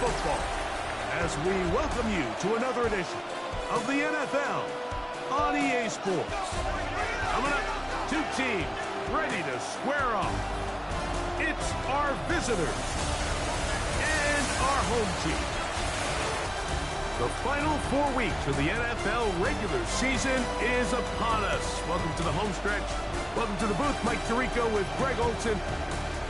football as we welcome you to another edition of the NFL on EA Sports. Coming up, two teams ready to square off. It's our visitors and our home team. The final 4 weeks of the NFL regular season is upon us. Welcome to the home stretch. Welcome to the booth. Mike Tirico with Greg Olson.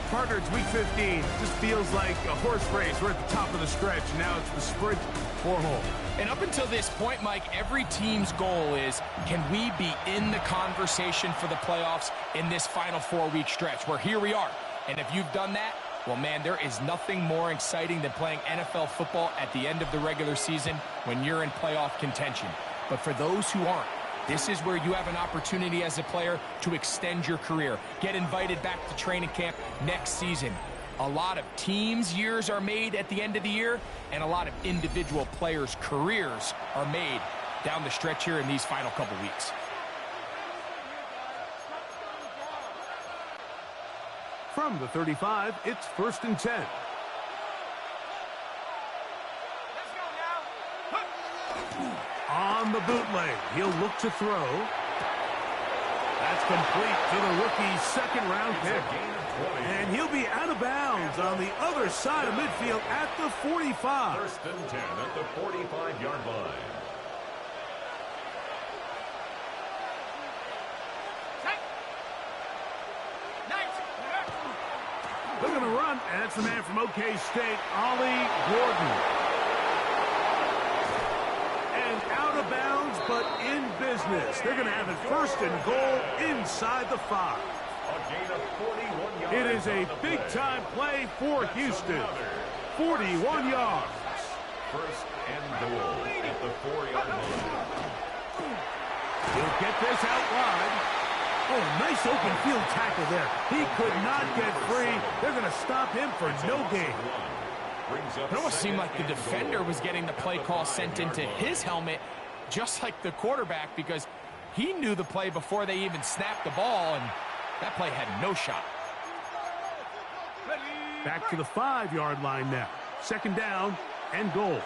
Partner, it's week 15. Just feels like a horse race. We're at the top of the stretch. Now it's the sprint for home. And up until this point, Mike, every team's goal is, can we be in the conversation for the playoffs in this final 4-week stretch? Where here we are. And if you've done that, well, man, there is nothing more exciting than playing NFL football at the end of the regular season when you're in playoff contention. But for those who aren't, this is where you have an opportunity as a player to extend your career, get invited back to training camp next season. A lot of teams' years are made at the end of the year, and a lot of individual players' careers are made down the stretch here in these final couple weeks. From the 35, it's 1st and 10. On the bootleg, he'll look to throw. That's complete to the rookie second-round pick. And he'll be out of bounds on the other side of midfield at the 45. 1st and 10 at the 45-yard line. They're going to run, and that's the man from OK State, Ollie Gordon. And out of bounds, but in business. They're going to have it 1st and goal inside the 5. A gain of 41 yards. It is a big-time play for Houston. 41 yards. 1st and goal at the 4-yard line. He'll get this out wide. Oh, nice open field tackle there. He could not get free. They're going to stop him for no gain. It almost seemed like the defender was getting the play call sent into his helmet, just like the quarterback, because he knew the play before they even snapped the ball, and that play had no shot. Back to the 5-yard line now. 2nd down and goal.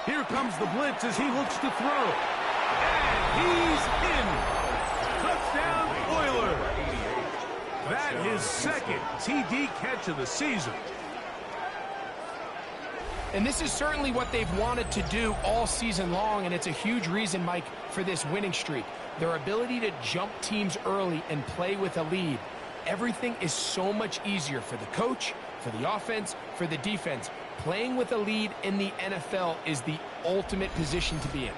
Here comes the blitz as he looks to throw. And he's in. Touchdown, Oilers. That is 2nd TD catch of the season. And this is certainly what they've wanted to do all season long, and it's a huge reason, Mike, for this winning streak. Their ability to jump teams early and play with a lead. Everything is so much easier for the coach, for the offense, for the defense. Playing with a lead in the NFL is the ultimate position to be in.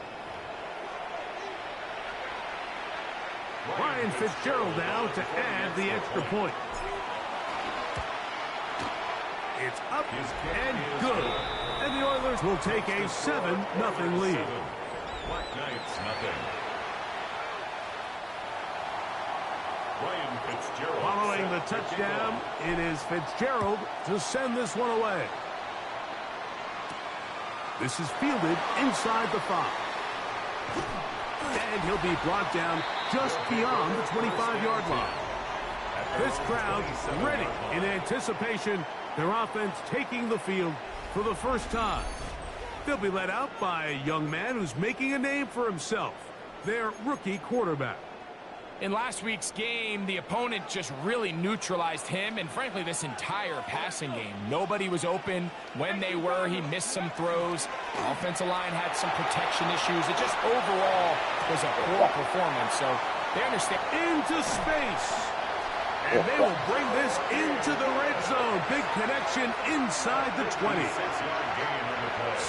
Ryan Fitzgerald now to add the extra point. It's up and good. And the Oilers will take a 7-0 lead. Black Knights, nothing. Ryan Fitzgerald. Following the touchdown, it is Fitzgerald to send this one away. This is fielded inside the 5. And he'll be brought down just beyond the 25-yard line. This crowd ready in anticipation. Their offense taking the field for the first time. They'll be led out by a young man who's making a name for himself, their rookie quarterback. In last week's game, the opponent just really neutralized him and, frankly, this entire passing game. Nobody was open. When they were, he missed some throws. The offensive line had some protection issues. It just overall was a poor performance, so they understand. Into space. And they will bring this into the red zone. Big connection inside the 20.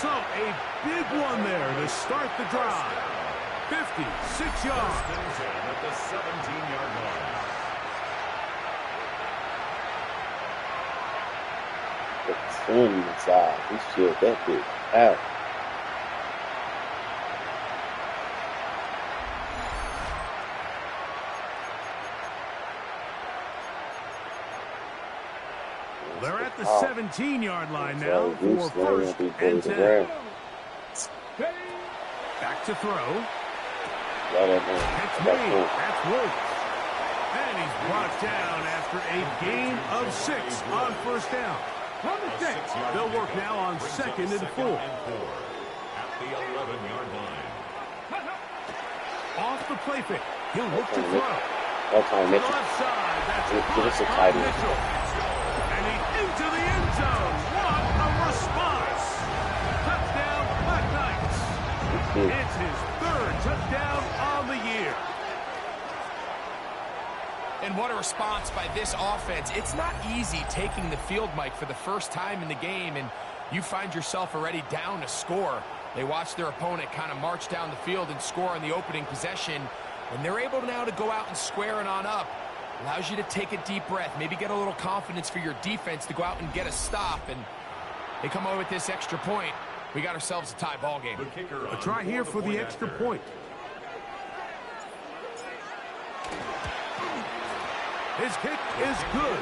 So a big one there to start the drive. 56 yards. At the 17-yard line. The 20 inside. He should that big out. They're at the 17-yard line now for 1st and 10. Back to throw. It's me. That's Woods. And And he's brought down after a gain of 6 on first down. They'll work now on 2nd and 4. At the 11-yard line. Off the play fake. He'll look to throw. All time To the Mitchell. left side. That's Give us a caught by tight end. Mitchell. And he's into the end zone. What a response. Touchdown, Black Knights. It's his 3rd touchdown on the year. And what a response by this offense. It's not easy taking the field, Mike, for the first time in the game, and you find yourself already down to score. They watch their opponent kind of march down the field and score on the opening possession, and they're able now to go out and square it on up. Allows you to take a deep breath, maybe get a little confidence for your defense to go out and get a stop, and they come away with this extra point. We got ourselves a tie ball game. A try here for the extra point. His kick is good.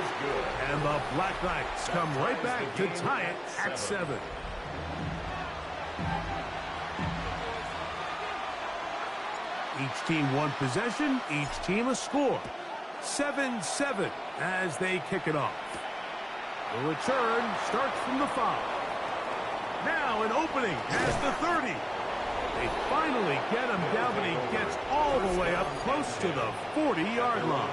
And the Black Knights come right back to tie it at 7. Each team one possession, each team a score. 7-7 as they kick it off. The return starts from the 5. Now an opening past the 30. They finally get him down, but he gets all the way up close to the 40-yard line.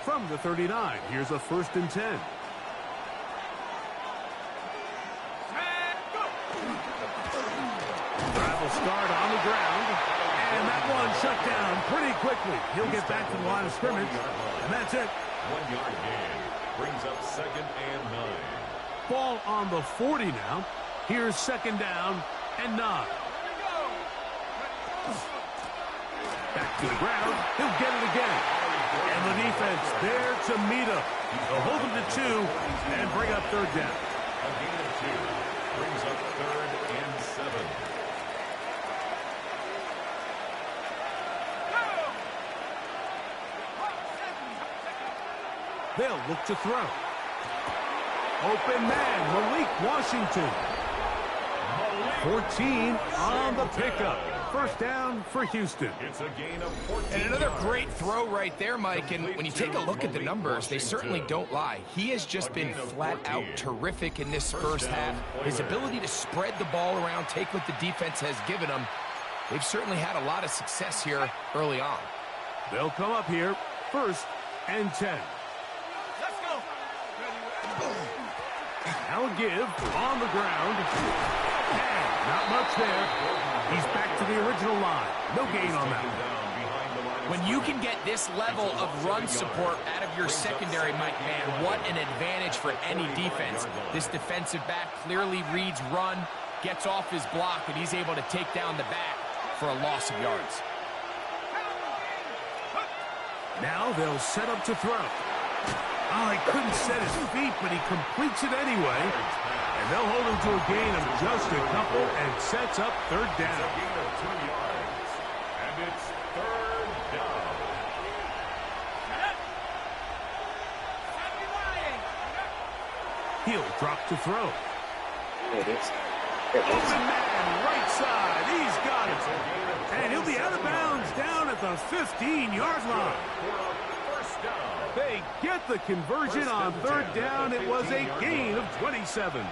From the 39, here's a 1st and 10. Travel start on the ground, and that one shut down pretty quickly. He'll get back to the line of scrimmage, and that's it. 1-yard gain brings up 2nd and 9. Ball on the 40 now. Here's 2nd down and 9. Back to the ground. He'll get it again. And the defense there to meet him. They'll hold him to 2 and bring up 3rd down. A gain of 2 brings up 3rd and 7. They'll look to throw. Open man, Malik Washington. 14 on the pickup. 1st down for Houston. It's a gain of 14. And another great throw right there, Mike. And when you take a look at the numbers, they certainly don't lie. He has just been flat out terrific in this first half. His ability to spread the ball around, take what the defense has given him. They've certainly had a lot of success here early on. They'll come up here. 1st and 10. Now a give on the ground. And not much there. He's back to the original line. No gain on that. When you can get this level of run support out of your secondary, Mike, man, what an advantage for any defense. This defensive back clearly reads run, gets off his block, and he's able to take down the back for a loss of yards. Now they'll set up to throw. Oh, he couldn't set his feet, but he completes it anyway. And they'll hold him to a gain of just a couple and sets up 3rd down. A gain of 2 yards. And it's 3rd down. He'll drop to throw. There it is. Open man, right side. He's got it. And he'll be out of bounds down at the 15-yard line. They get the conversion on 3rd down. It was a gain of 27.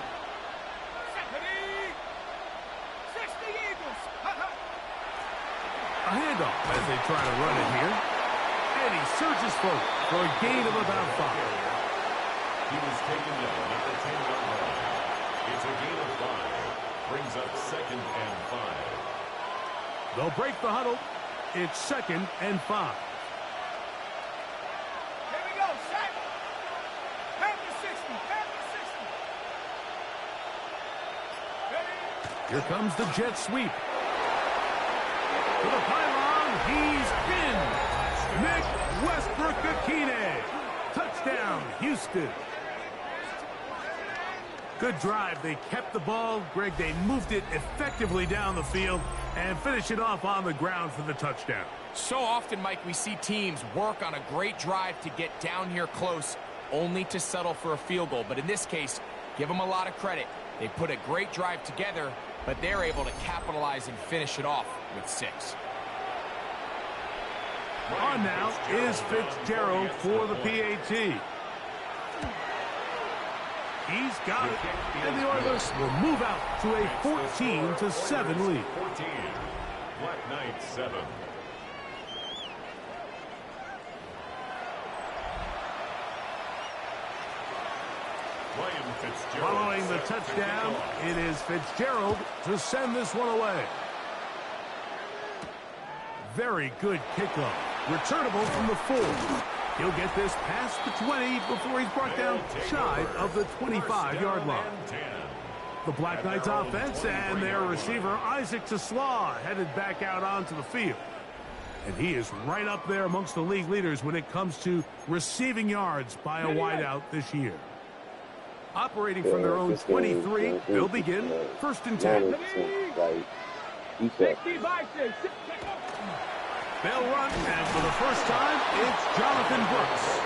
A handoff as they try to run it here. And he surges forward for a gain of about 5. He was taken down at the 10-yard line. It's a gain of 5. Brings up 2nd and 5. They'll break the huddle. It's 2nd and 5. Here comes the jet sweep. To the pylon, he's in. Nick Westbrook-Akine. Touchdown, Houston. Good drive. They kept the ball. Greg, they moved it effectively down the field and finish it off on the ground for the touchdown. So often, Mike, we see teams work on a great drive to get down here close, only to settle for a field goal. But in this case, Give them a lot of credit. They put a great drive together, but they're able to capitalize and finish it off with 6. On now is Fitzgerald for the PAT. He's got it, and the Oilers will move out to a 14-7 lead. 14. Black Knights 7. Following the touchdown, it is Fitzgerald to send this one away. Very good kickoff. Returnable from the 4. He'll get this past the 20 before he's brought down shy of the 25-yard line. The Black Knights offense and their receiver Isaac Taslaw headed back out onto the field. And he is right up there amongst the league leaders when it comes to receiving yards by a wideout this year. Operating from their own 23, they'll begin 1st and 10. They'll run, and for the first time, it's Jonathan Brooks.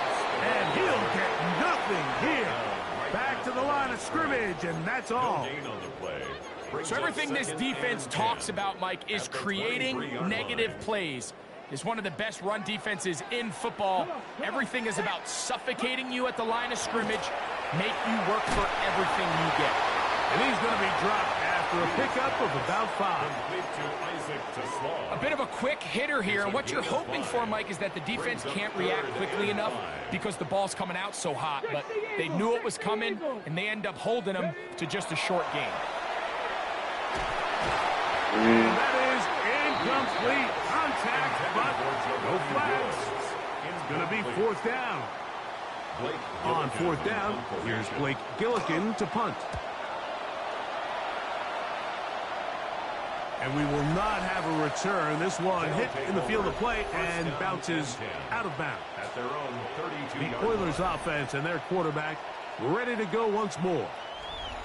And he'll get nothing here. Back to the line of scrimmage, and that's all. So everything this defense talks about, Mike, is creating negative plays. It's one of the best run defenses in football. Everything is about suffocating you at the line of scrimmage, make you work for everything you get. And he's going to be dropped after a pickup of about 5. A bit of a quick hitter here, and what you're hoping for, Mike, is that the defense can't react quickly enough because the ball's coming out so hot, but they knew it was coming, and they end up holding them to just a short game. And that is incomplete contact, but no flags. It's going to be 4th down. On 4th down, here's Blake Gillikin to punt. And we will not have a return. This one hit in the field of play and bounces out of bounds. The Oilers offense and their quarterback ready to go once more.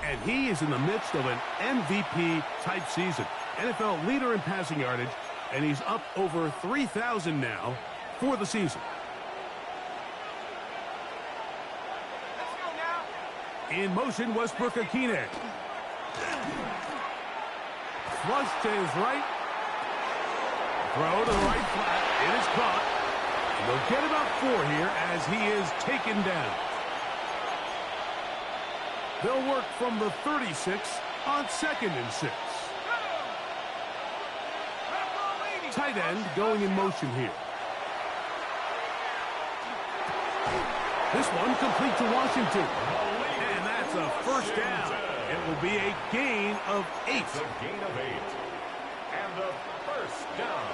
And he is in the midst of an MVP-type season. NFL leader in passing yardage, and he's up over 3,000 now for the season. In motion, Westbrook-Akine. Flush to his right. Throw to the right flat. It is caught. And they'll get about 4 here as he is taken down. They'll work from the 36 on 2nd and 6. Tight end going in motion here. This one complete to Washington. And that's a 1st down. It will be a gain of 8. It's a gain of 8. And a 1st down.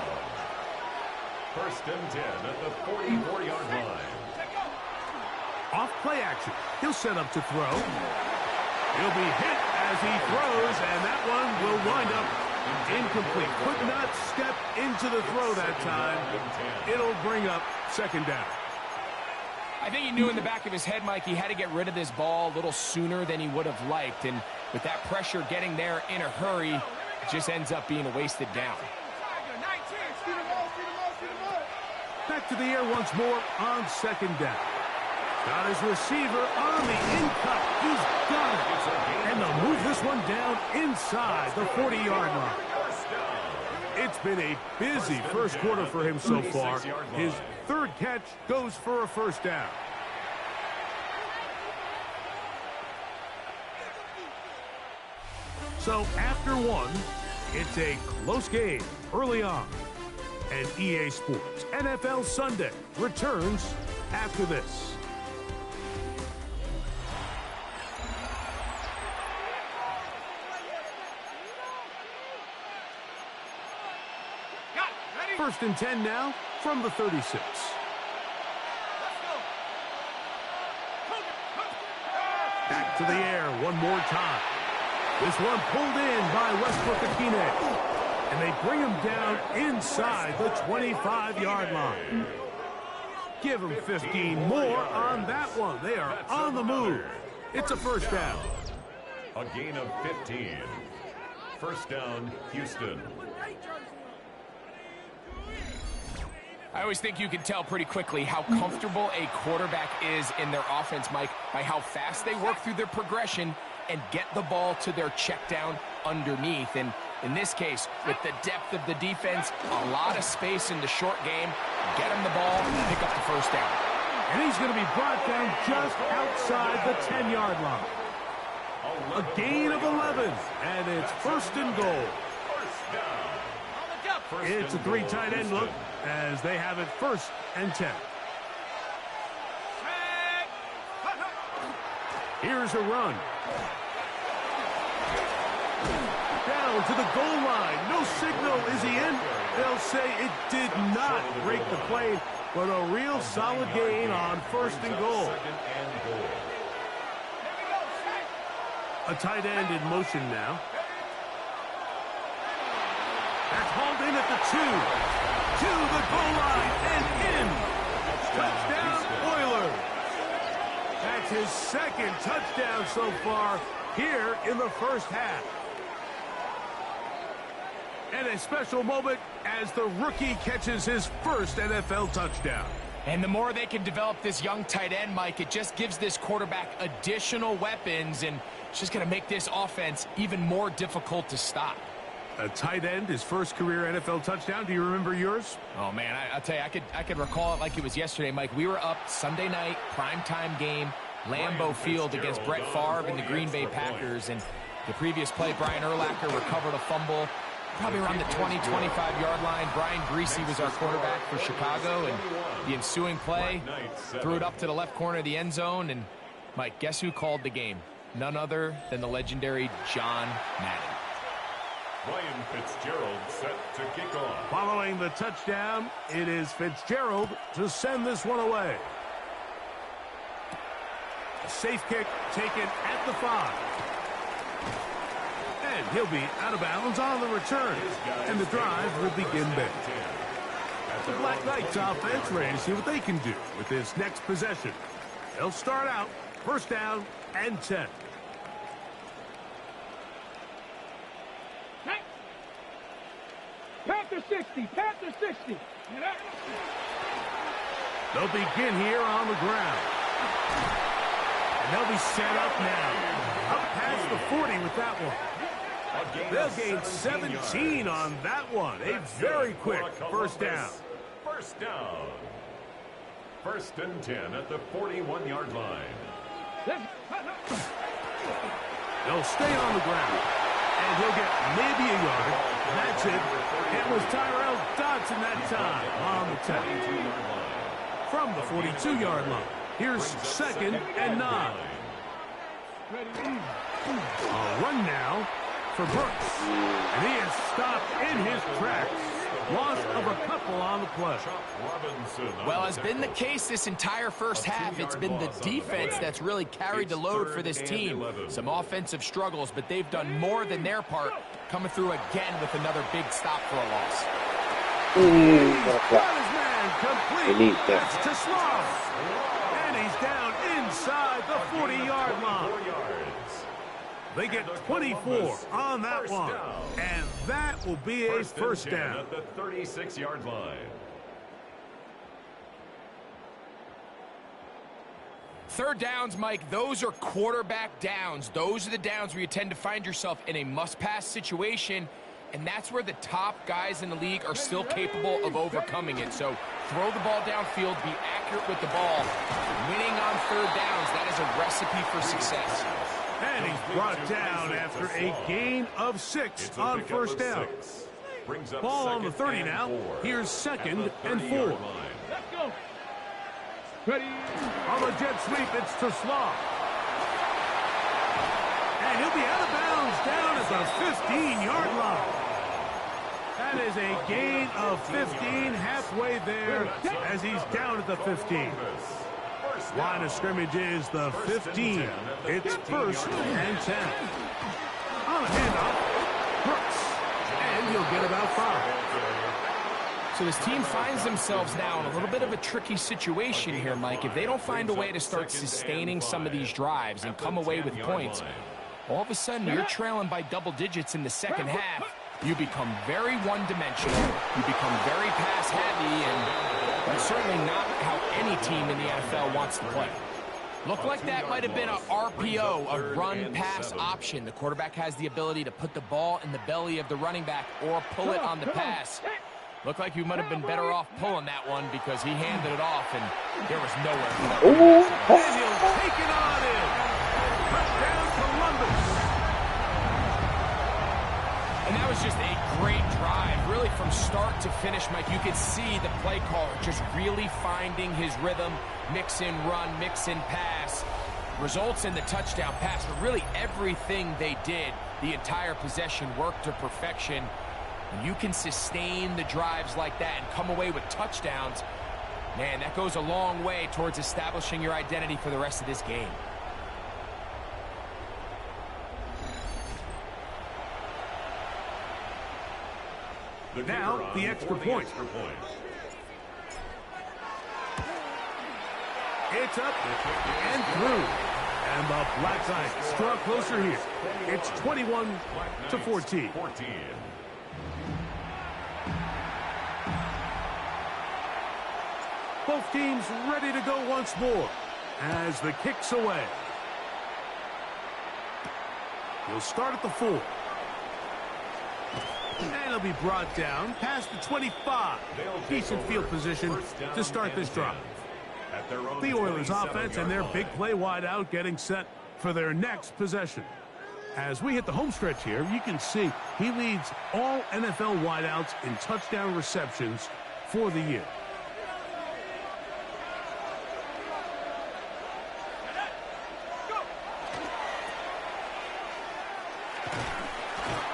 1st and 10 at the 44-yard line. Off play action. He'll set up to throw. He'll be hit as he throws, and that one will wind up incomplete. Could not step into the throw that time. It'll bring up 2nd down. I think he knew in the back of his head, Mike, he had to get rid of this ball a little sooner than he would have liked. And with that pressure getting there in a hurry, it just ends up being a wasted down. Back to the air once more on 2nd down. Got his receiver on the in-cut. He's got it. And they'll move this one down inside the 40-yard line. It's been a busy first quarter for him so far. His 3rd catch goes for a 1st down. So after 1, it's a close game early on. And EA Sports NFL Sunday returns after this. First and 10 now from the 36. Back to the air one more time. This one pulled in by Westbrook-Akine. And they bring him down inside the 25-yard line. Give him 15 more on that one. They are on the move. It's a 1st down. A gain of 15. 1st down, Houston. I always think you can tell pretty quickly how comfortable a quarterback is in their offense, Mike, by how fast they work through their progression and get the ball to their check down underneath. And in this case, with the depth of the defense, a lot of space in the short game, get him the ball and pick up the first down. And he's going to be brought down just outside the 10-yard line. A gain of 11, and it's first and goal. It's a three tight end look as they have it first and 10. Here's a run. Down to the goal line. No signal. Is he in? They'll say it did not break the plane, but a real solid gain on first and goal. A tight end in motion now. That's hauled in at the 2. To the goal line and in. Touchdown, Oilers. That's his second touchdown so far here in the first half. And a special moment as the rookie catches his first NFL touchdown. And the more they can develop this young tight end, Mike, it just gives this quarterback additional weapons, and it's just going to make this offense even more difficult to stop. A tight end, his first career NFL touchdown. Do you remember yours? Oh, man, I'll tell you, I could recall it like it was yesterday, Mike. We were up Sunday night, primetime game, Lambeau Field against Brett Favre and the Green Bay Packers. And the previous play, Brian Urlacher recovered a fumble probably around the 20, 25-yard line. Brian Greasy was our quarterback for Chicago, and the ensuing play, threw it up to the left corner of the end zone. And, Mike, guess who called the game? None other than the legendary John Madden. Ryan Fitzgerald set to kick off. Following the touchdown, it is Fitzgerald to send this one away. A safe kick taken at the 5. And he'll be out of bounds on the return. And the drive will begin big. The Black Knights offense ready to see what they can do with this next possession. They'll start out first down and 10. Panther 60, Panther 60. They'll begin here on the ground. And they'll be set up now. Up past the 40 with that one. They'll gain 17 on that one. A very quick first down. First down. First and 10 at the 41-yard line. They'll stay on the ground. And he'll get maybe a yard. That's it. It was Tyrell Dodson that time on the 10. From the 42-yard line. Here's second and 9. A run now for Brooks. And he is stopped in his tracks. Loss of a couple on the play. Well, has been the case this entire first half. It's been the defense that's really carried the load for this team. Some offensive struggles, but they've done more than their part, coming through again with another big stop for a loss. Got his man complete. That's to Sloth. And he's down inside the 40-yard line. They get 24 on that one. And that will be a first down. At the 36-yard line. Third downs, Mike, those are quarterback downs. Those are the downs where you tend to find yourself in a must-pass situation, and that's where the top guys in the league are still capable of overcoming it. So throw the ball downfield, be accurate with the ball. Winning on third downs, that is a recipe for success. And he's brought down after a gain of 6 on first down. Ball on the 30 now. Here's second and 4. Let's go. Ready. On the jet sweep, it's to Sloth. And he'll be out of bounds down at the 15-yard line. That is a gain of 15 halfway there as he's down at the 15. Line of scrimmage is the 15. It's first and 10. On a handoff, Brooks. And he'll get about 5. So this team finds themselves now in a little bit of a tricky situation here, Mike. If they don't find a way to start sustaining some of these drives and come away with points, all of a sudden you're trailing by double digits in the second half. You become very one-dimensional. You become very pass-heavy, and That's certainly not how any team in the NFL wants to play. Looked like that might have been an RPO, a run-pass option. The quarterback has the ability to put the ball in the belly of the running back or pull it on the pass. Looked like he might have been better off pulling that one because he handed it off, and there was nowhere for that. And he'll take it on in. Touchdown, Columbus. And that was just a great drive, really from start to finish, Mike. You could see the play caller just really finding his rhythm, mix in run, mix in pass. Results in the touchdown pass, but really everything they did, the entire possession worked to perfection. When you can sustain the drives like that and come away with touchdowns, man, that goes a long way towards establishing your identity for the rest of this game. Now, the extra point. It's up and through. And the Black Knights draw closer here. It's 21-14. Both teams ready to go once more as the kick's away. He'll start at the 4. And he'll be brought down past the 25. Decent field position to start this drive. The Oilers offense and their big play wideout getting set for their next possession. As we hit the home stretch here, you can see he leads all NFL wideouts in touchdown receptions for the year.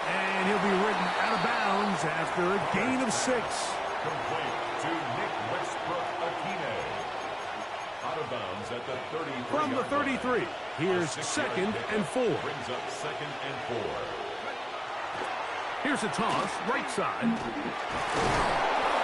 And he'll be ridden out of bounds after a gain of 6. Complete to Nick Westbrook-Akine. Out of bounds at the 33. From the 33, here's 2nd and 4. Brings up 2nd and 4. Here's a toss, right side.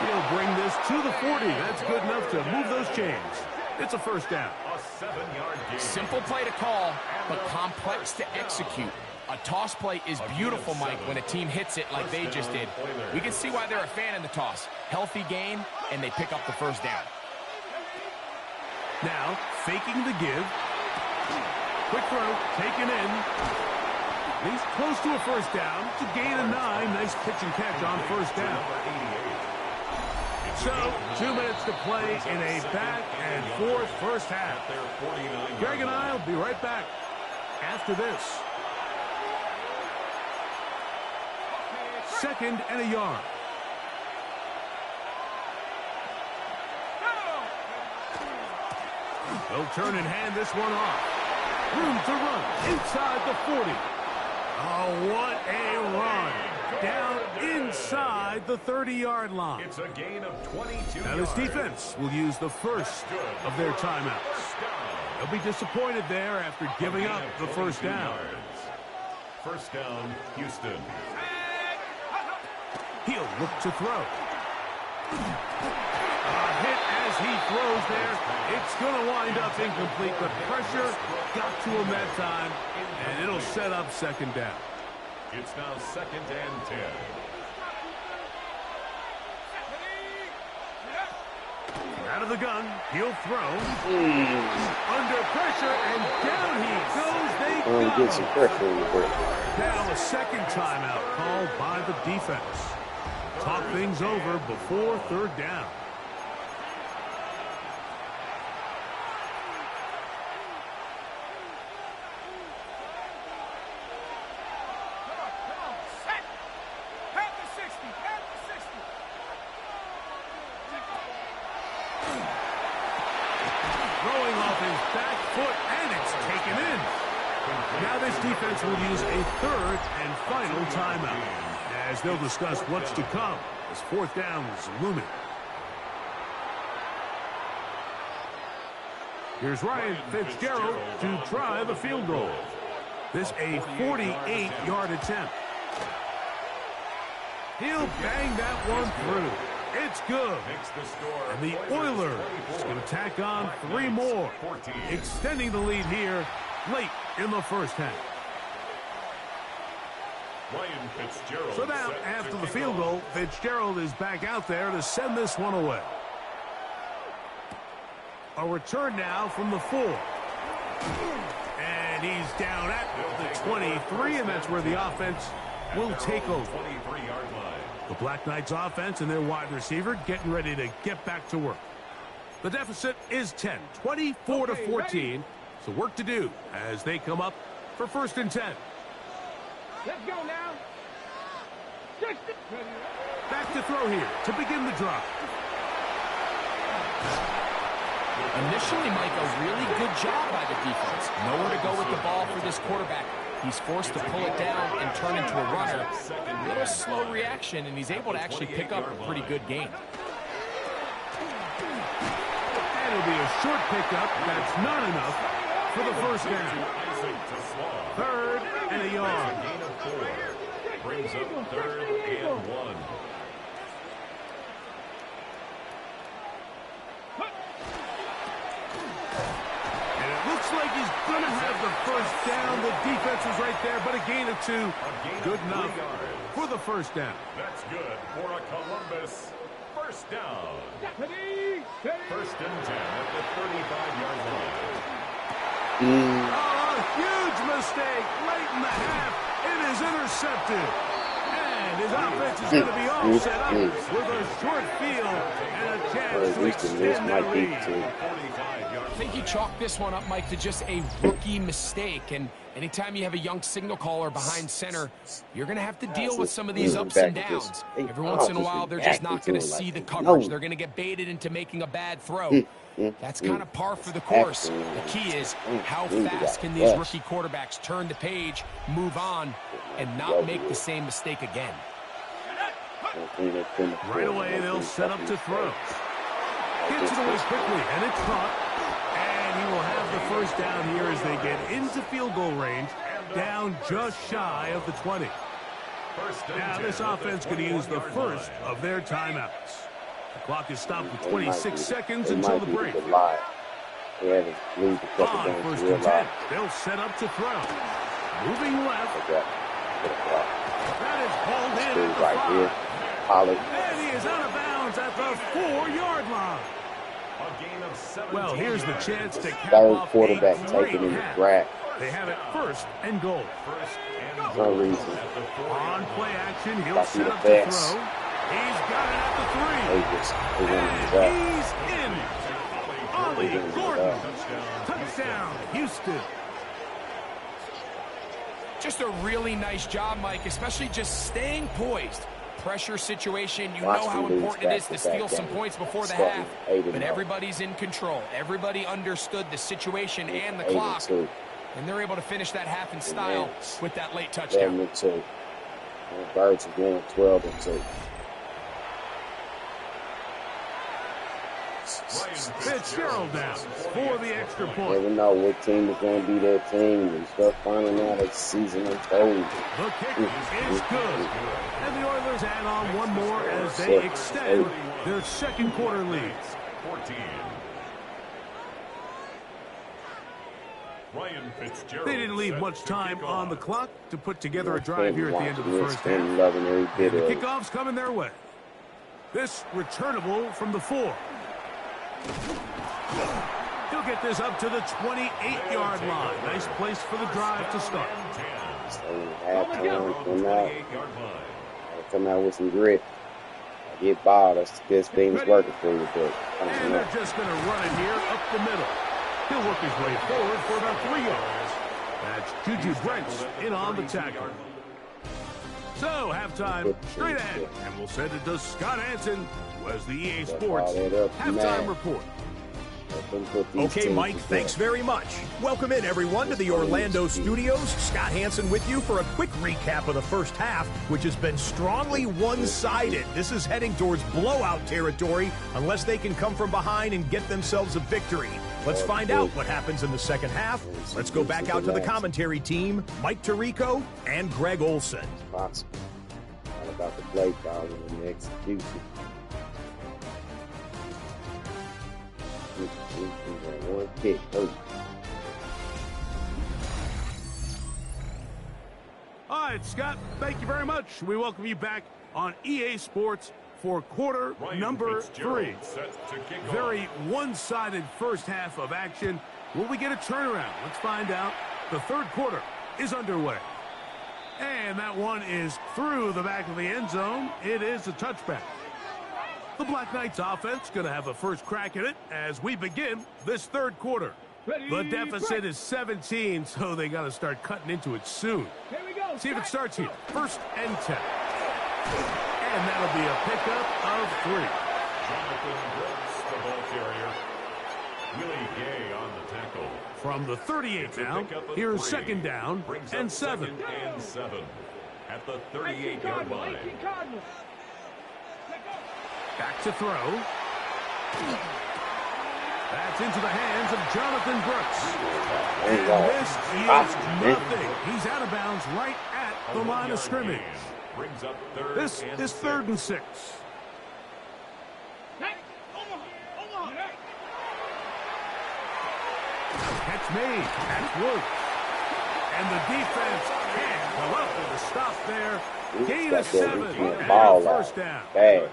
He'll bring this to the 40. That's good enough to move those chains. It's a first down. A 7-yard gain. Simple play to call, but complex to execute. A toss play is beautiful, Mike, when a team hits it like they just did. We can see why they're a fan in the toss. Healthy gain, and they pick up the first down. Now, faking the give. Quick throw, taken in. He's close to a first down. To gain a 9. Nice pitch and catch on first down. So, 2 minutes to play in a back-and-forth first half. Greg and I will be right back after this. 2nd and a yard. They'll turn and hand this one off. Room to run inside the 40. Oh, what a run. Down inside the 30-yard line. It's a gain of 22 Now this defense will use the first of their timeouts. They'll be disappointed there after giving up the first down. First down, Houston. He'll look to throw. A hit as he throws there. It's going to wind up incomplete, but pressure got to him that time, and it'll set up 2nd down. It's now 2nd and 10. Out of the gun, he'll throw. Under pressure, and down he goes. They go. Get some pressure in the break. Now a 2nd timeout called by the defense. Talk things over before 3rd down. Throwing off his back foot, and it's taken in. Now this defense will use a 3rd and final timeout, as they'll discuss what's to come as 4th down is looming. Here's Ryan Fitzgerald to try the field goal. This a 48-yard attempt. He'll bang that one through. It's good. And the Oilers going to tack on 3 more, extending the lead here late in the first half. So now, after the field goal, Fitzgerald is back out there to send this one away. A return now from the 4. And he's down at the 23, and that's where the offense will take over. The Black Knights offense and their wide receiver getting ready to get back to work. The deficit is 10, 24-14. So work to do as they come up for 1st and 10. Let's go now. Back to throw here to begin the drive. Initially, Mike, a really good job by the defense. Nowhere to go with the ball for this quarterback. He's forced to pull it down and turn into a runner. A little slow reaction, and he's able to actually pick up a pretty good gain. And it'll be a short pickup. That's not enough for the 1st down. 3rd and a yard. Brings up 3rd and 1. And it looks like he's going to have the 1st down. The defense was right there, but a gain of 2. Good enough for the 1st down. That's good for a Columbus 1st down. 1st and 10 at the 35-yard line. Oh, a huge mistake late in the half. It is intercepted. And his offense is going to be all set up with a short field and a chance to extend that lead. I think you chalk this one up, Mike, to just a rookie mistake. And anytime you have a young signal caller behind center, you're going to have to deal with some of these ups and downs. Every once in a while, they're just not going to see the coverage. They're going to get baited into making a bad throw. That's kind of par for the course. The key is how fast can these rookie quarterbacks turn the page, move on, and not make the same mistake again. Right away, they'll set up to throw. Gets it away quickly, and it's caught. And he will have the 1st down here as they get into field goal range, down just shy of the 20. Now this offense going to use the 1st of their timeouts. The clock is stopped with 26 seconds until the break. On 1st and 10, they'll set up to throw. Moving left. That is hauled in at the 5. And he is out of bounds at the 4-yard line. Well, here's the chance to cap off quarterback a great taken in the half. draft. They have it 1st and goal. No reason. On play action, he'll set up to throw. He's got it at the 3. And he's in. Ollie Gordon. Touchdown, Houston. Just a really nice job, Mike, especially just staying poised. Pressure situation, you know how important it is to steal some points before the half, but everybody's in control. Everybody understood the situation and the clock, and they're able to finish that half in style with that late touchdown. Birds are going 12-2. Fitzgerald now for the extra point. Never know what team is going to be their team. You start finding out as the season unfolds. The kick is good. And the Oilers add on one more as they extend their 2nd quarter lead. 14. Ryan Fitzgerald. They didn't leave much time on the clock to put together a drive here at the end of the 1st half. And the kickoff's coming their way. This returnable from the 4. He'll get this up to the 28-yard line. Nice place for the drive to start. Come out with some grit. Get by. That's the best thing that's working for you. But and they're just going to run it here up the middle. He'll work his way forward for about 3 yards. That's Juju Brents in on the tackle. So, halftime straight ahead. And we'll send it to Scott Hansen, who has the EA Sports halftime report. Okay, Mike, thanks very much. Welcome in, everyone, to the Orlando studios. Scott Hansen with you for a quick recap of the 1st half, which has been strongly one-sided. This is heading towards blowout territory unless they can come from behind and get themselves a victory. Let's find out what happens in the 2nd half. Let's go back out to the commentary team, Mike Tirico and Greg Olson. All about the play call and the execution. One kick. All right, Scott, thank you very much. We welcome you back on EA Sports for quarter number 3. Very one-sided first half of action. Will we get a turnaround? Let's find out. The third quarter is underway. And that one is through the back of the end zone. It is a touchback. The Black Knights offense going to have the first crack at it as we begin this third quarter. The deficit is 17, so they got to start cutting into it soon. Here we go. See if it starts here. 1st and 10. And that'll be a pickup of 3. Jonathan Brooks, the ball carrier. Willie Gay on the tackle. From the 38 now, here's 2nd down and 7. 2nd and 7 at the 38-yard line. Back to throw. That's into the hands of Jonathan Brooks. And this is nothing. He's out of bounds right at the line of scrimmage. This is 3rd and 6. Catch made. That's Woods. And the defense can't come up with a stop there. Gain of 7 and a first down. Bad.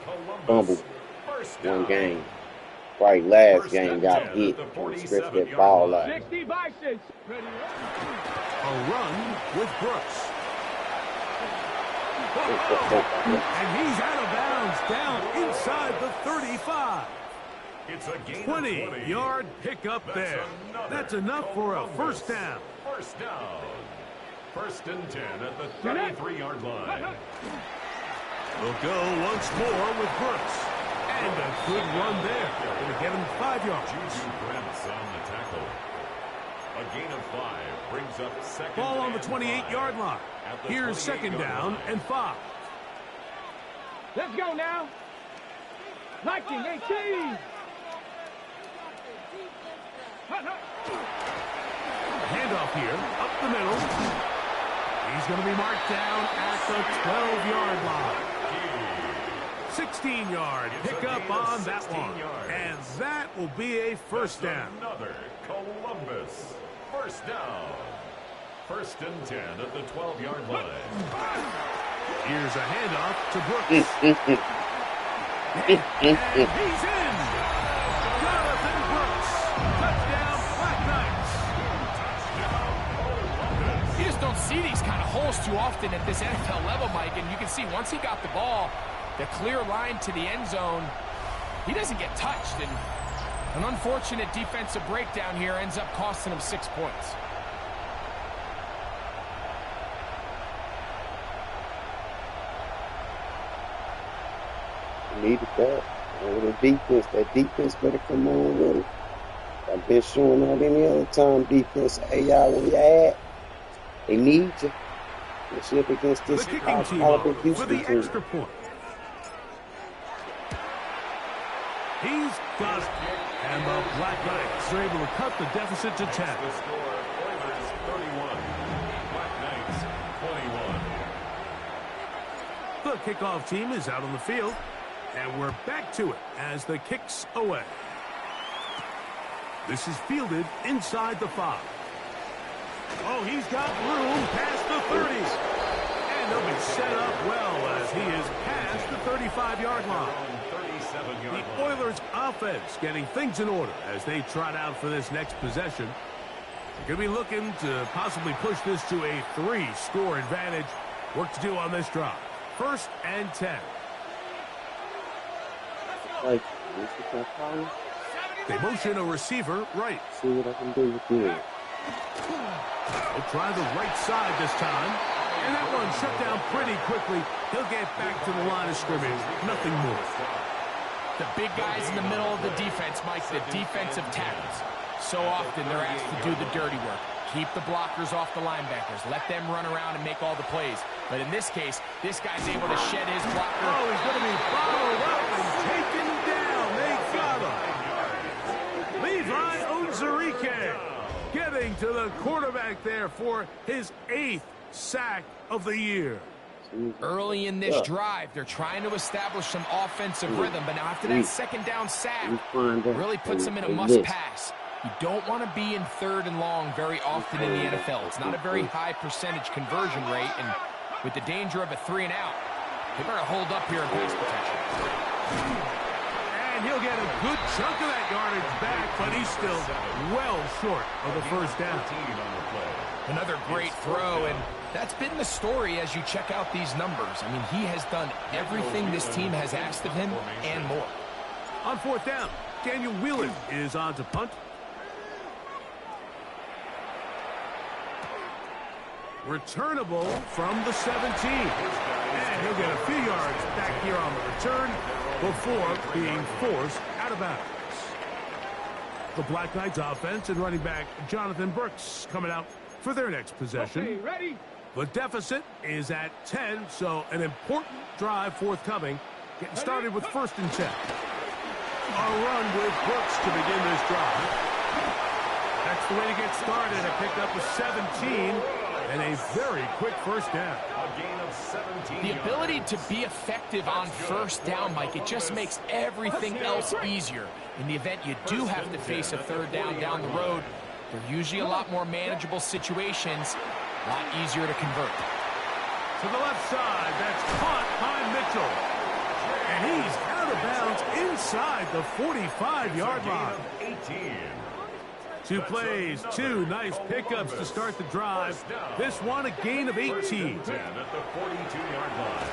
Fumble. One game. Right, last game got hit and stretched that ball out. 60 by 6. A run with Brooks. And he's out of bounds down inside the 35. It's a gain 20-yard pickup there. That's enough for a first down. First down. 1st and 10 at the 33-yard line. We'll go once more with Brooks. And a good run there. Going to get him 5 yards. Juju Brents on the tackle. A gain of 5 brings up 2nd. Ball on the 28-yard line. Here's 2nd down and 5. Let's go now. 19-18. Handoff here, up the middle. He's going to be marked down at the 12-yard line. 16-yard pickup on that one. And that will be a first down. Another Columbus first down. 1st and 10 at the 12-yard line. Here's a handoff to Brooks. And he's in. Jonathan Brooks. Touchdown, Black Knights. You just don't see these kind of holes too often at this NFL level, Mike. And you can see once he got the ball, the clear line to the end zone, he doesn't get touched. And an unfortunate defensive breakdown here ends up costing him 6 points. Needed that. The defense, that defense better come on with it. I've been showing out any other time defense. Hey, y'all, where you at? They need you. Let's see up against this the kicking team for the extra point. He's got it. And the Black Knights are able to cut the deficit to 10. The score, Oilers 31, Black Knights 21. The kickoff team is out on the field. And we're back to it as the kick's away. This is fielded inside the 5. Oh, he's got room past the 30. And they'll be set up well as he is past the 35-yard line. The Oilers offense getting things in order as they trot out for this next possession. They're going to be looking to possibly push this to a 3-score advantage. Work to do on this drive. 1st and 10. Like, they motion a receiver right. See what I can do with you. He'll try the right side this time. And that one shut down pretty quickly. He'll get back to the line of scrimmage. Nothing more. The big guys in the middle of the defense, Mike, the defensive tackles. So often they're asked to do the dirty work. Keep the blockers off the linebackers. Let them run around and make all the plays. But in this case, this guy's able to shed his blocker. Oh, he's going to be followed up and taken down. They got him. Levi Onwuzurike getting to the quarterback there for his 8th sack of the year. Early in this drive, they're trying to establish some offensive rhythm. But now after that 2nd down sack, really puts them in a must-pass. You don't want to be in 3rd and long very often in the NFL. It's not a very high percentage conversion rate, and with the danger of a 3 and out, they better hold up here in pass protection. And he'll get a good chunk of that yardage back, but he's still well short of the first down. Another great throw, and that's been the story as you check out these numbers. I mean, he has done everything this team has asked of him and more. On fourth down, Daniel Wheeler is on to punt. Returnable from the 17. And he'll get a few yards back here on the return before being forced out of bounds. The Black Knights offense and running back Jonathan Brooks coming out for their next possession. Okay, ready? The deficit is at 10, so an important drive forthcoming. Getting started with 1st and 10. A run with Brooks to begin this drive. That's the way to get started. A pickup of 17 and a very quick first down. A gain of 17 The ability to be effective on first down, Mike, it just makes everything else easier. In the event you do have to face a third down the road, they're usually a lot more manageable situations, a lot easier to convert. To the left side, that's caught by Mitchell. And he's out of bounds inside the 45-yard line. 18. 2 plays, 2 nice pickups to start the drive. This one a gain of 18. 10 at the 42-yard line.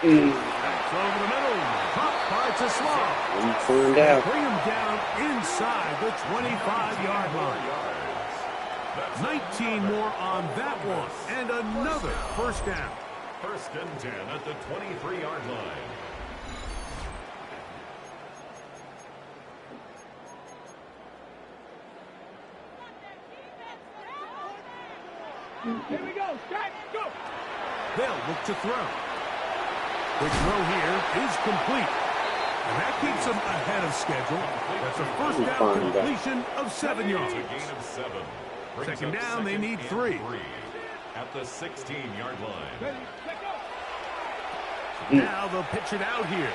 That's over the middle. Caught by Tasslaw. He turned out. Bring him down inside the 25-yard line. 19 more on that one. And another first down. 1st and 10 at the 23-yard line. Here we go. Strike. Go. They'll look to throw. The throw here is complete. And that keeps them ahead of schedule. That's a first down completion of 7 yards. A gain of 7. Brings Second up down, they need and 3. At the 16-yard line. Ready. Let go. Now they'll pitch it out here.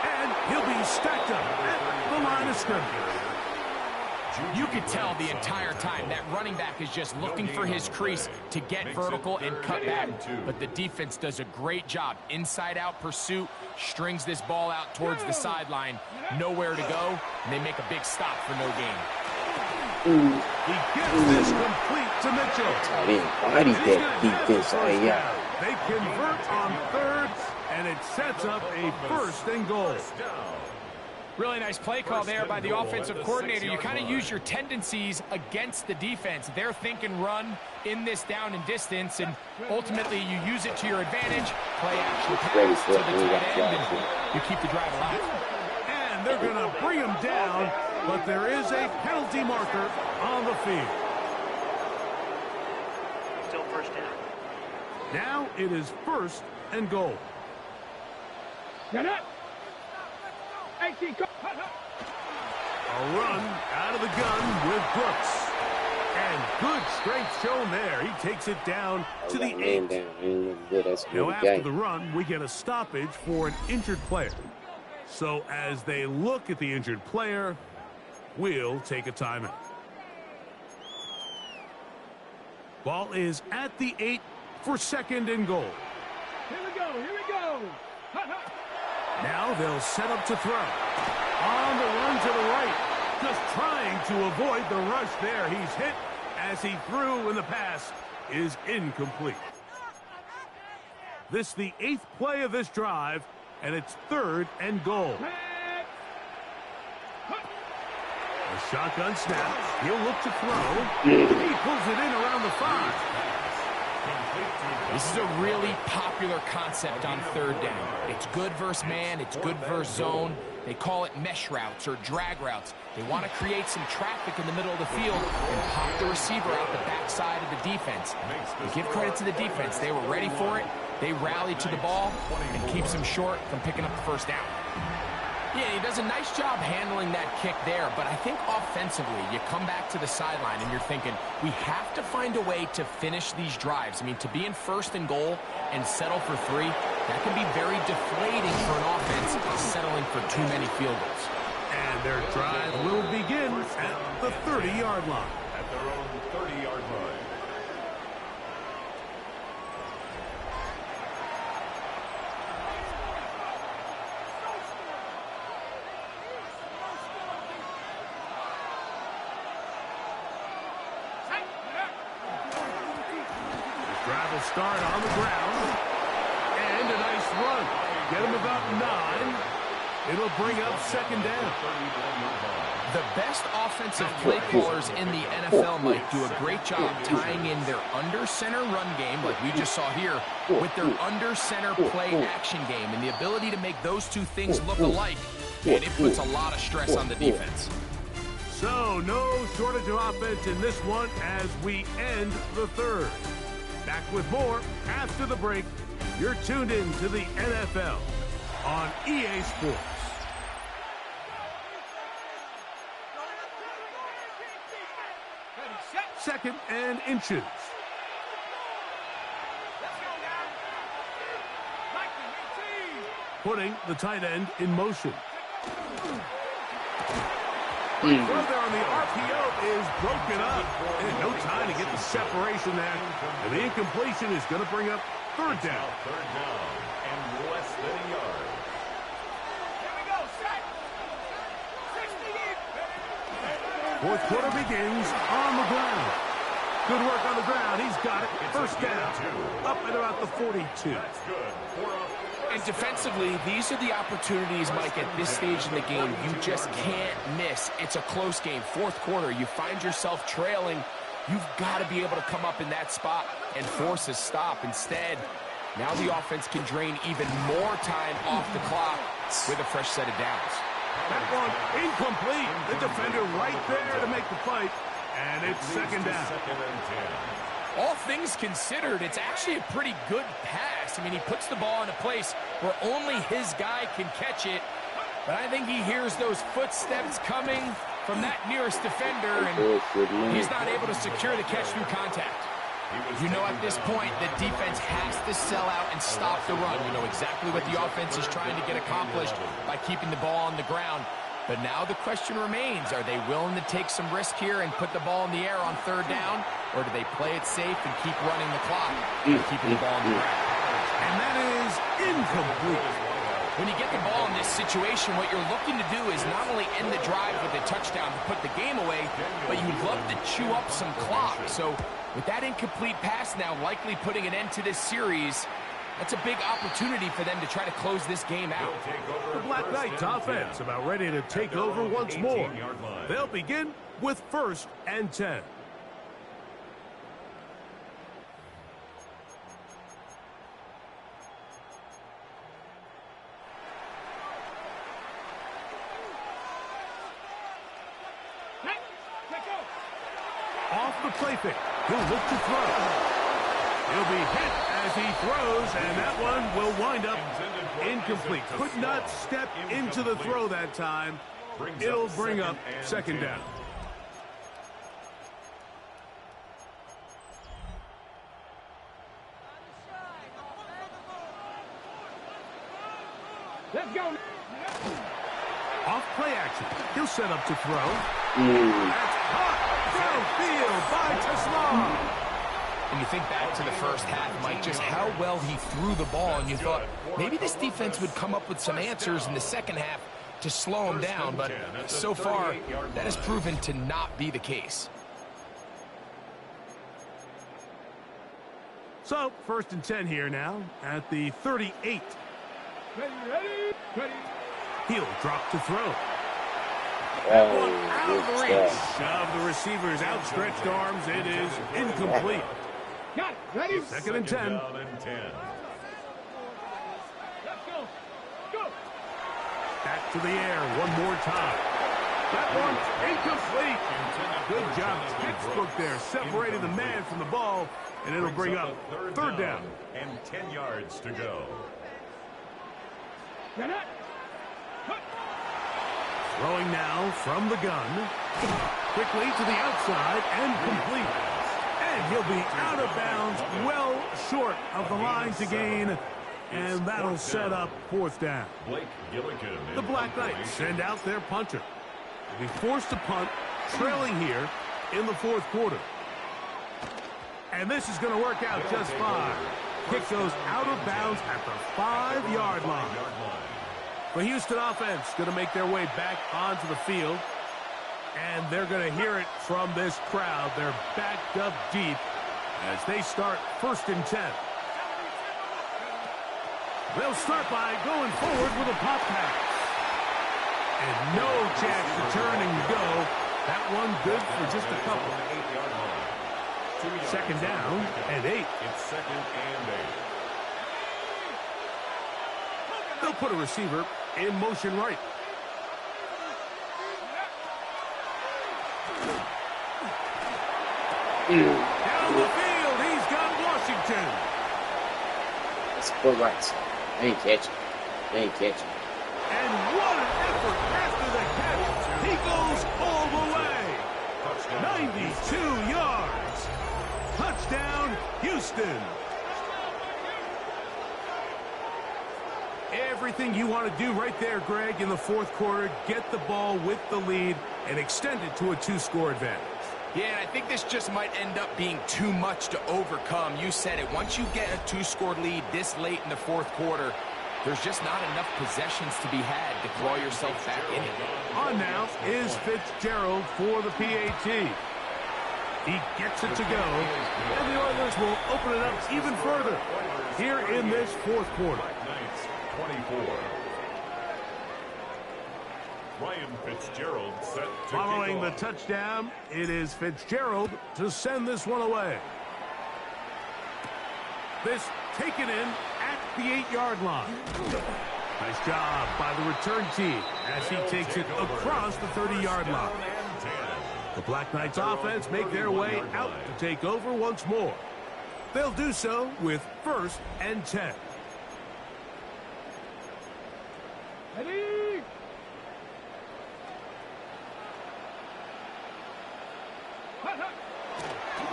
And he'll be stacked up at the line of scrimmage. You could tell the entire time that running back is just looking for his crease to get vertical and cut back. But the defense does a great job. Inside-out pursuit, strings this ball out towards the sideline. Nowhere to go, and they make a big stop for no gain. He gets this complete to Mitchell. Why did that defense They convert on 3rd, and it sets up a 1st and goal. Really nice play call there by the offensive coordinator. You kind of use your tendencies against the defense. They're thinking run in this down and distance, and ultimately you use it to your advantage. Play action pass to the tight end, and you keep the drive alive. And they're going to bring him down, but there is a penalty marker on the field. Still first down. Now it is 1st and goal. Get up. 18. Go. A run out of the gun with Brooks. And good strength shown there. He takes it down to the 8. Now after the run, we get a stoppage for an injured player. So as they look at the injured player, we'll take a timeout. Ball is at the 8 for 2nd and goal. Here we go. Here we go. Now they'll set up to throw. On the run to the right. Just trying to avoid the rush there. He's hit as he threw, and the pass is incomplete. This is the 8th play of this drive, and it's 3rd and goal. A shotgun snap. He'll look to throw. He pulls it in around the 5. This is a really popular concept on 3rd down. It's good versus man, it's good versus zone. They call it mesh routes or drag routes. They want to create some traffic in the middle of the field and pop the receiver out the backside of the defense. But give credit to the defense. They were ready for it. They rallied to the ball and keeps him short from picking up the first down. Yeah, he does a nice job handling that kick there, but I think offensively, you come back to the sideline and you're thinking, we have to find a way to finish these drives. I mean, to be in 1st and goal and settle for 3, that can be very deflating for an offense settling for too many field goals. And their drive will begin at the 30-yard line. At their own 30-yard line. start on the ground. And a nice run. Get him about 9. It'll bring up second down. The best offensive play callers in the NFL, Mike, do a great job tying in their under-center run game, like we just saw here, with their under-center play action game. And the ability to make those two things look alike, and it puts a lot of stress on the defense. So, no shortage of offense in this one as we end the third. Back with more after the break. You're tuned in to the NFL on EA Sports. Second and inches. Putting the tight end in motion. Throw there on the RPO is broken up. And no time to get the separation there. And the incompletion is going to bring up third down. Third down and less than a yard. Here we go, set. 60 deep. Fourth quarter begins on the ground. Good work on the ground. He's got it. First down. Up at about the 42. That's good. And defensively, these are the opportunities, Mike, at this stage in the game you just can't miss. It's a close game. Fourth quarter, you find yourself trailing. You've got to be able to come up in that spot and force a stop. Instead, now the offense can drain even more time off the clock with a fresh set of downs. That one incomplete. The defender right there to make the fight. And it's second down. Second and 10. All things considered, it's actually a pretty good pass. I mean, he puts the ball in a place where only his guy can catch it. But I think he hears those footsteps coming from that nearest defender, and he's not able to secure the catch through contact. You know, at this point, the defense has to sell out and stop the run. You know exactly what the offense is trying to get accomplished by keeping the ball on the ground. But now the question remains, are they willing to take some risk here and put the ball in the air on third down? Or do they play it safe and keep running the clock and keeping the ball on the ground? And that is incomplete. When you get the ball in this situation, what you're looking to do is not only end the drive with a touchdown to put the game away, but you'd love to chew up some clock. So with that incomplete pass now likely putting an end to this series, that's a big opportunity for them to try to close this game out. The Black Knights offense about ready to take over once more. They'll begin with first and 10. Off the play fake. He'll look to throw. He'll be hit as he throws, and that one will wind up incomplete. Could not step into the throw that time. It'll bring up second down. Let's go. Off play action. He'll set up to throw. That's hot. Downfield by Tesla. And you think back to the first half, Mike, just how well he threw the ball, and you thought maybe this defense would come up with some answers in the second half to slow him down, but so far, that has proven to not be the case. So, first and 10 here now at the 38. Ready. He'll drop to throw. Oh, Out of the reach of the receiver's outstretched arms. It is incomplete. Got it. Ready. Second and 10. Let's go. Go. Back to the air one more time. That one's incomplete. Good job. Pittsburgh there separating the man from the ball, and it'll bring up third down. And 10 yards to go. Get it. Throwing now from the gun. Quickly to the outside and complete. And he'll be out of bounds, well short of the line to gain. And that'll set up fourth down. The Black Knights send out their punter. They'll be forced to punt, trailing here in the fourth quarter. And this is going to work out just fine. Kick goes out of bounds at the 5-yard line. The Houston offense going to make their way back onto the field. And they're going to hear it from this crowd. They're backed up deep as they start 1st and 10. They'll start by going forward with a pop pass. And no chance to turn and go. That one good for just a couple. 2nd down and 8. It's 2nd and 8. They'll put a receiver in motion right. Down the field, he's got Washington. That's for right. They ain't catching. They ain't catching. And what an effort after the catch. He goes all the way. 92 yards. Touchdown, Houston. Everything you want to do right there, Greg, in the 4th quarter. Get the ball with the lead and extend it to a 2-score advantage. Yeah, and I think this just might end up being too much to overcome. You said it. Once you get a 2-score lead this late in the 4th quarter, there's just not enough possessions to be had to claw yourself back in it. On now is Fitzgerald for the PAT. He gets it to go, and the Oilers will open it up even further here in this 4th quarter. 24. Ryan Fitzgerald set to Following the touchdown, it is Fitzgerald to send this one away. This taken in at the 8-yard line. Nice job by the return team as he takes it across the 30-yard line. The Black Knights offense make their way out to take over once more. They'll do so with 1st and 10. Ready?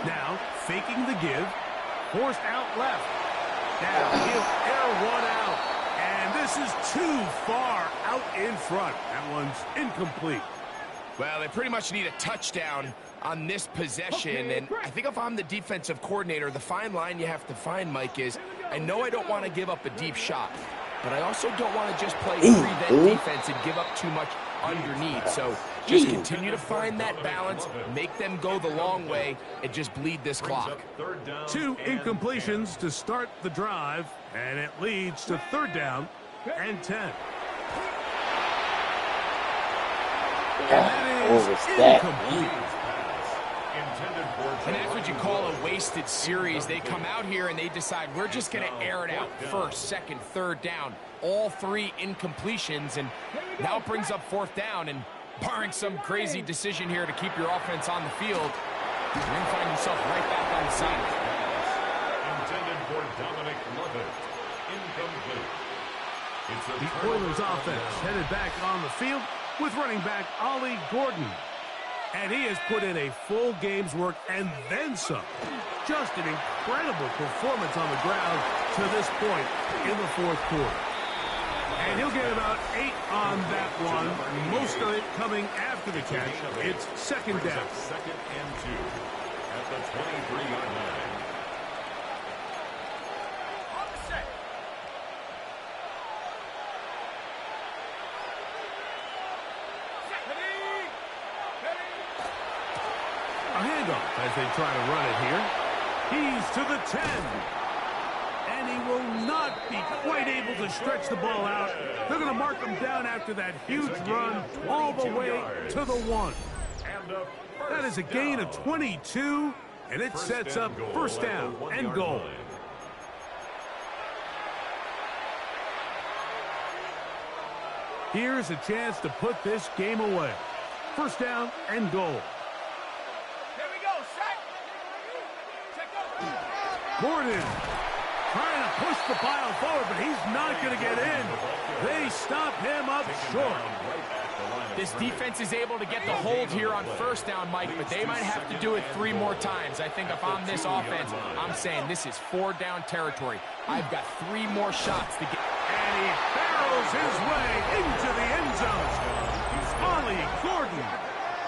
Now, faking the give, forced out left. Now, he'll air one out, and this is too far out in front. That one's incomplete. Well, they pretty much need a touchdown on this possession, and I think if I'm the defensive coordinator, the fine line you have to find, Mike, is I know I don't want to give up a deep shot, but I also don't want to just play prevent defense and give up too much underneath. So just continue to find that balance, make them go the long way, and just bleed this clock. 2 incompletions to start the drive, and it leads to 3rd down and 10. And that is incomplete. And that's what you call a wasted series. They come out here and they decide we're just going to air it out. 1st, 2nd, 3rd down. All 3 incompletions, and now it brings up 4th down. And barring some crazy decision here to keep your offense on the field, you're going to find yourself right back on the side. Intended for Dominic Lovett. Incomplete. The Oilers offense headed back on the field with running back Ollie Gordon. And he has put in a full game's work and then some. Just an incredible performance on the ground to this point in the 4th quarter. And he'll get about 8 on that one, most of it coming after the catch. It's 2nd down. 2nd and 2 at the 23-yard line. A handoff as they try to run it here. He's to the 10. And he will not be quite able to stretch the ball out. They're going to mark him down after that huge run all the way to the 1. That is a gain of 22, and it sets up 1st down and goal. Here's a chance to put this game away. 1st down and goal. Gordon trying to push the pile forward, but he's not going to get in. They stop him up short. This defense is able to get the hold here on 1st down, Mike, but they might have to do it 3 more times. I think if I'm this offense, I'm saying this is 4th down territory. I've got 3 more shots to get. And he barrels his way into the end zone. Ollie Gordon.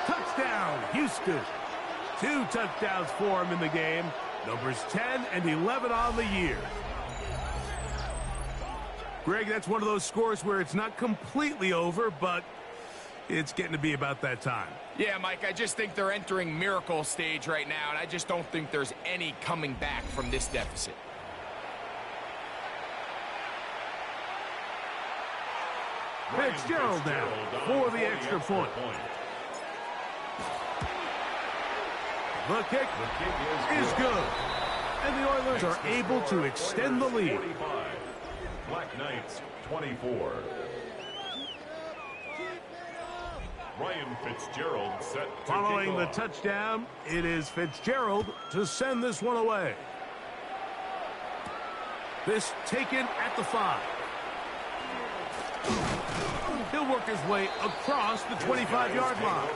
Touchdown, Houston. 2 touchdowns for him in the game. Numbers 10 and 11 on the year. Greg, that's one of those scores where it's not completely over, but It's getting to be about that time. Yeah, Mike, I just think they're entering miracle stage right now, and I just don't think there's any coming back from this deficit. Fitzgerald now for the extra point. The kick is good. And the Oilers are able to extend the lead. Black Knights 24. Ryan Fitzgerald set to Following the kick off. touchdown, it is Fitzgerald to send this one away. This taken at the 5. He'll work his way across the 25-yard line.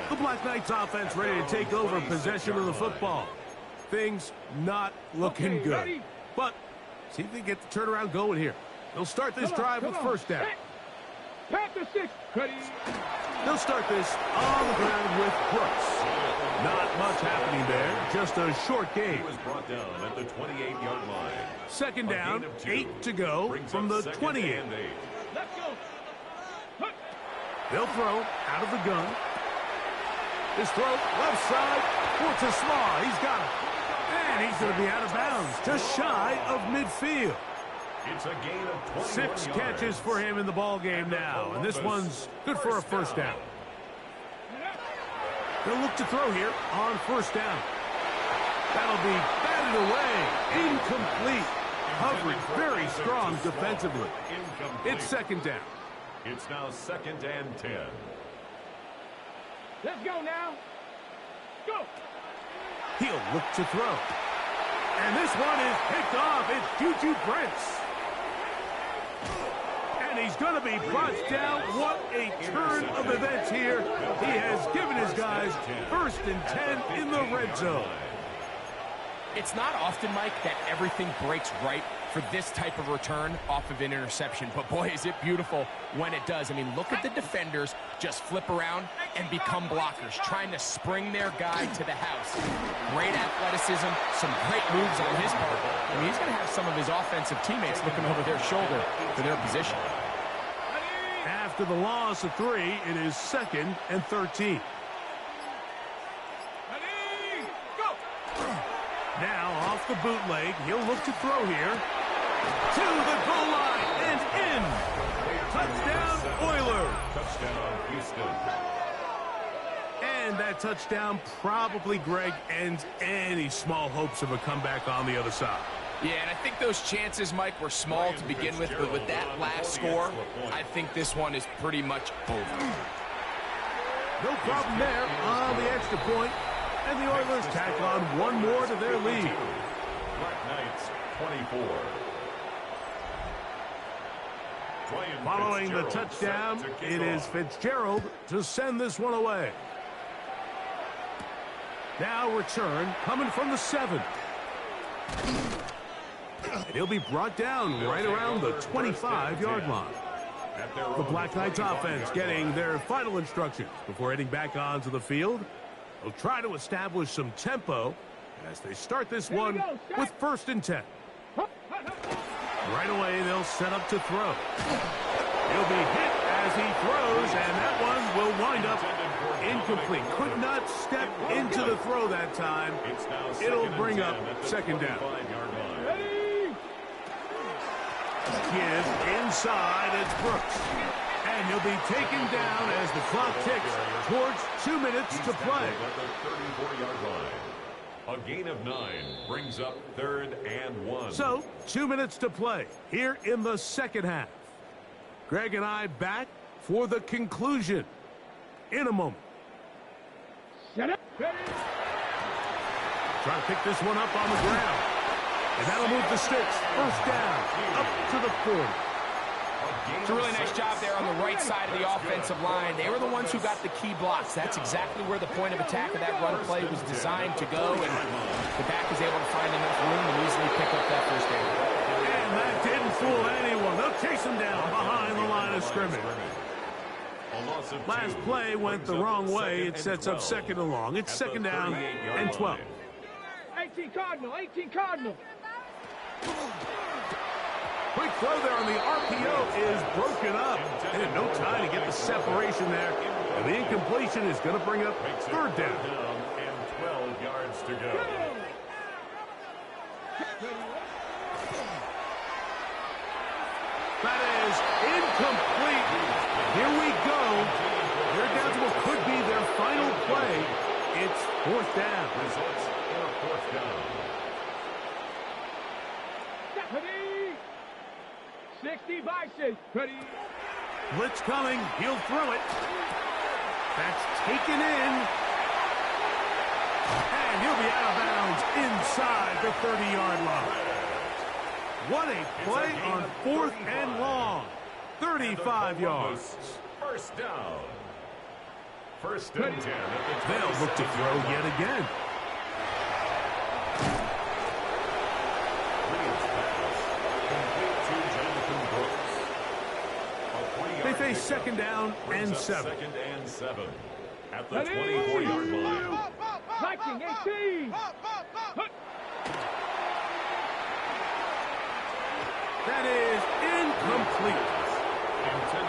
The Black Knights offense ready to take over possession of the football. Things not looking good. But see if they get the turnaround going here. They'll start this drive with first down. Panther 6. They'll start this on the ground with Brooks. Not much happening there. Just a short gain. He was brought down at the 28-yard line. Second down, 8 to go from the 28. Let's go. They'll throw out of the gun. His throw left side for Tasma. He's got it. And he's going to be out of bounds, just shy of midfield. It's a gain of 21 6 yards. catches for him in the ball game now, and this one's good for a first down. They'll look to throw here on first down. That'll be batted away. Incomplete. Coverage very strong defensively. Incomplete. It's second down. It's now 2nd and 10. Let's go now. Go. He'll look to throw. And this one is picked off. It's Juju Brents. And he's going to be brought down. What a turn of events here. He has given his guys 1st and 10 in the red zone. It's not often, Mike, that everything breaks right for this type of return off of an interception. But, boy, is it beautiful when it does. I mean, look at the defenders just flip around and become blockers, trying to spring their guy to the house. Great athleticism, some great moves on his part. I mean, he's going to have some of his offensive teammates looking over their shoulder for their position. After the loss of 3, it is 2nd and 13. Now off the bootleg, he'll look to throw here. To the goal line and in. Touchdown, Oilers. Touchdown, Houston. And that touchdown probably, Greg, ends any small hopes of a comeback on the other side. Yeah, and I think those chances, Mike, were small to begin with, but with that last score, I think this one is pretty much over. No problem there on the extra point. And the Oilers tack on one more to their lead. Black Knights 24. Following the touchdown, it is Fitzgerald to send this one away. Now return coming from the 7. And he'll be brought down right around the 25-yard line. The Black Knights offense getting their final instructions before heading back onto the field. They'll try to establish some tempo as they start this one with 1st and 10. Right away, they'll set up to throw. He'll be hit as he throws, and that one will wind up incomplete. Could not step into the throw that time. It'll bring up 2nd down. Give inside, it's Brooks. And he'll be taken down as the clock ticks towards 2 minutes to play. A gain of 9 brings up 3rd and 1. So, 2 minutes to play here in the second half. Greg and I back for the conclusion in a moment. Shut up. Trying to pick this one up on the ground. And that'll move the sticks. 1st down, up to the 40. It's a really nice job there on the right side of the offensive line. They were the ones who got the key blocks. That's exactly where the point of attack of that run play was designed to go, and the back was able to find enough room to easily pick up that 1st down. And that didn't fool anyone. They'll chase him down behind the line of scrimmage. Last play went the wrong way. It sets up 2nd and long. It's 2nd down and 12. 18 Cardinal, 18 Cardinal. Quick throw there on the RPO is broken up. They had no time to get the separation there. And the incompletion is going to bring up third down. And 12 yards to go. That is incomplete. Here we go. They're down to what could be their final play. It's fourth down. Results in a fourth down. 60 by 6. Ready. Blitz coming. He'll throw it. That's taken in. And he'll be out of bounds inside the 30-yard line. What a play on fourth and long. 35 yards. First down. First and 10 at the They'll look to throw yet again. They face second down and 7. Second and 7 at the 24-yard line. Viking 18. That is incomplete.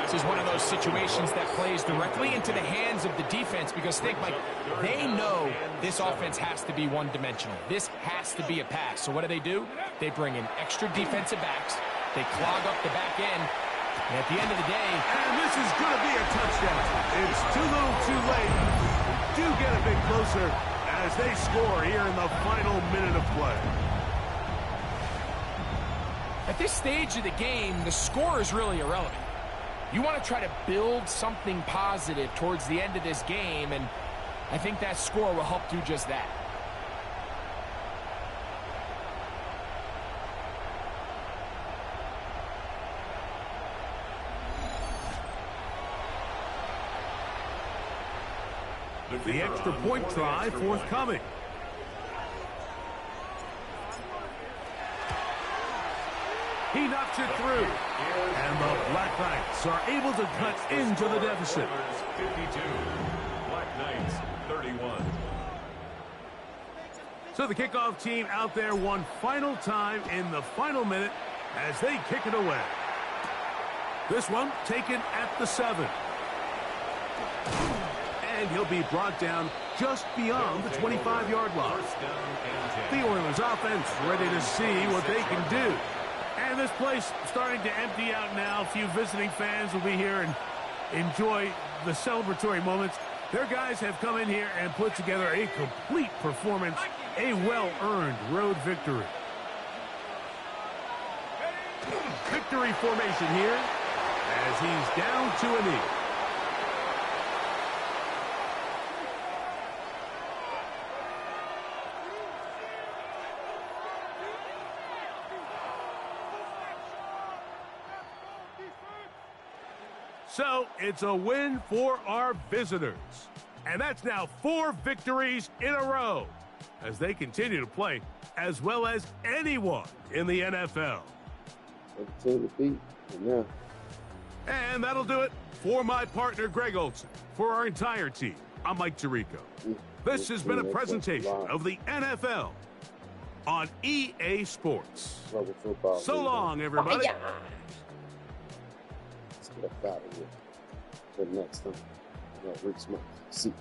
This is one of those situations that plays directly into the hands of the defense because, think, Mike, they know this offense has to be one-dimensional. This has to be a pass. So what do? They bring in extra defensive backs. They clog up the back end. And at the end of the day... And this is going to be a touchdown. It's too little too late. Do get a bit closer as they score here in the final minute of play. At this stage of the game, the score is really irrelevant. You want to try to build something positive towards the end of this game, and I think that score will help do just that. The extra point try forthcoming. He knocks it through. And the Black Knights are able to cut into the deficit. 52. Black Knights 31. So the kickoff team out there one final time in the final minute as they kick it away. This one taken at the 7. And he'll be brought down just beyond the 25-yard line. The Oilers offense ready to see what they can do. And this place starting to empty out now. A few visiting fans will be here and enjoy the celebratory moments. Their guys have come in here and put together a complete performance, a well-earned road victory. Victory formation here as he's down to a knee. So it's a win for our visitors. And that's now 4 victories in a row as they continue to play as well as anyone in the NFL. And that'll do it for my partner, Greg Olson. For our entire team, I'm Mike Tirico. This has been a presentation of the NFL on EA Sports. So long, everybody. Let's get up out of here. Till next time, ReeceMustSee.